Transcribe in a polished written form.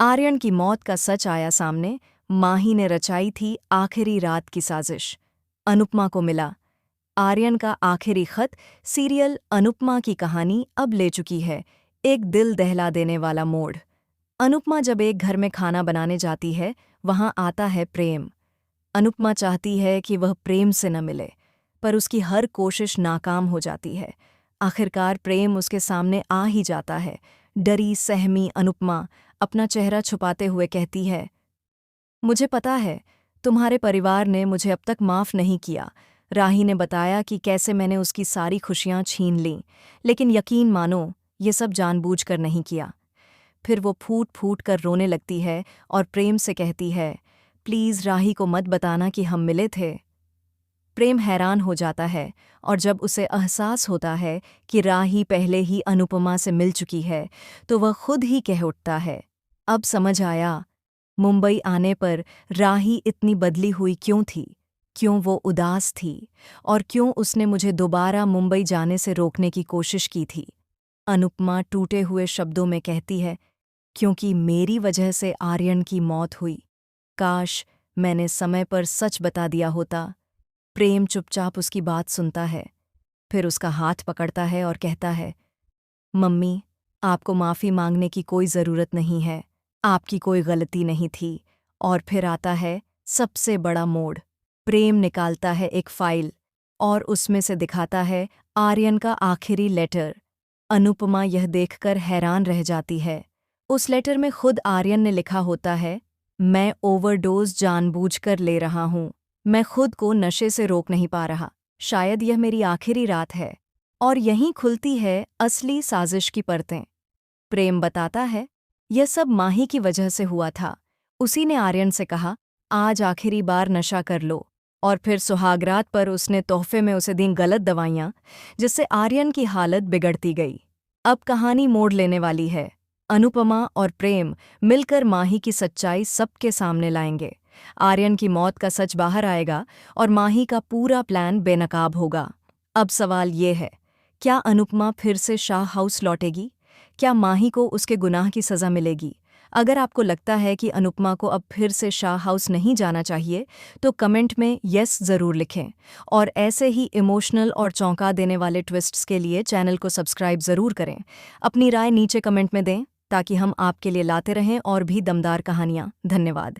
आर्यन की मौत का सच आया सामने। माही ने रचाई थी आखिरी रात की साजिश। अनुपमा को मिला आर्यन का आखिरी खत। सीरियल अनुपमा की कहानी अब ले चुकी है एक दिल दहला देने वाला मोड़। अनुपमा जब एक घर में खाना बनाने जाती है, वहां आता है प्रेम। अनुपमा चाहती है कि वह प्रेम से न मिले, पर उसकी हर कोशिश नाकाम हो जाती है। आखिरकार प्रेम उसके सामने आ ही जाता है। डरी सहमी अनुपमा अपना चेहरा छुपाते हुए कहती है, मुझे पता है तुम्हारे परिवार ने मुझे अब तक माफ़ नहीं किया। राही ने बताया कि कैसे मैंने उसकी सारी खुशियां छीन लीं, लेकिन यकीन मानो ये सब जानबूझकर नहीं किया। फिर वो फूट फूट कर रोने लगती है और प्रेम से कहती है, प्लीज़ राही को मत बताना कि हम मिले थे। प्रेम हैरान हो जाता है और जब उसे एहसास होता है कि राही पहले ही अनुपमा से मिल चुकी है, तो वह खुद ही कह उठता है, अब समझ आया मुंबई आने पर राही इतनी बदली हुई क्यों थी, क्यों वो उदास थी और क्यों उसने मुझे दोबारा मुंबई जाने से रोकने की कोशिश की थी। अनुपमा टूटे हुए शब्दों में कहती है, क्योंकि मेरी वजह से आर्यन की मौत हुई। काश मैंने समय पर सच बता दिया होता। प्रेम चुपचाप उसकी बात सुनता है, फिर उसका हाथ पकड़ता है और कहता है, मम्मी, आपको माफ़ी मांगने की कोई ज़रूरत नहीं है, आपकी कोई गलती नहीं थी। और फिर आता है सबसे बड़ा मोड़। प्रेम निकालता है एक फाइल और उसमें से दिखाता है आर्यन का आखिरी लेटर। अनुपमा यह देखकर हैरान रह जाती है। उस लेटर में खुद आर्यन ने लिखा होता है, मैं ओवरडोज जानबूझकर ले रहा हूँ, मैं खुद को नशे से रोक नहीं पा रहा, शायद यह मेरी आखिरी रात है। और यहीं खुलती है असली साजिश की परतें। प्रेम बताता है, यह सब माही की वजह से हुआ था। उसी ने आर्यन से कहा, आज आखिरी बार नशा कर लो। और फिर सुहागरात पर उसने तोहफे में उसे दी गलत दवाइयाँ, जिससे आर्यन की हालत बिगड़ती गई। अब कहानी मोड़ लेने वाली है। अनुपमा और प्रेम मिलकर माही की सच्चाई सबके सामने लाएंगे। आर्यन की मौत का सच बाहर आएगा और माही का पूरा प्लान बेनकाब होगा। अब सवाल ये है, क्या अनुपमा फिर से शाह हाउस लौटेगी? क्या माही को उसके गुनाह की सज़ा मिलेगी? अगर आपको लगता है कि अनुपमा को अब फिर से शाह हाउस नहीं जाना चाहिए, तो कमेंट में येस ज़रूर लिखें। और ऐसे ही इमोशनल और चौंका देने वाले ट्विस्ट्स के लिए चैनल को सब्सक्राइब ज़रूर करें। अपनी राय नीचे कमेंट में दें ताकि हम आपके लिए लाते रहें और भी दमदार कहानियाँ। धन्यवाद।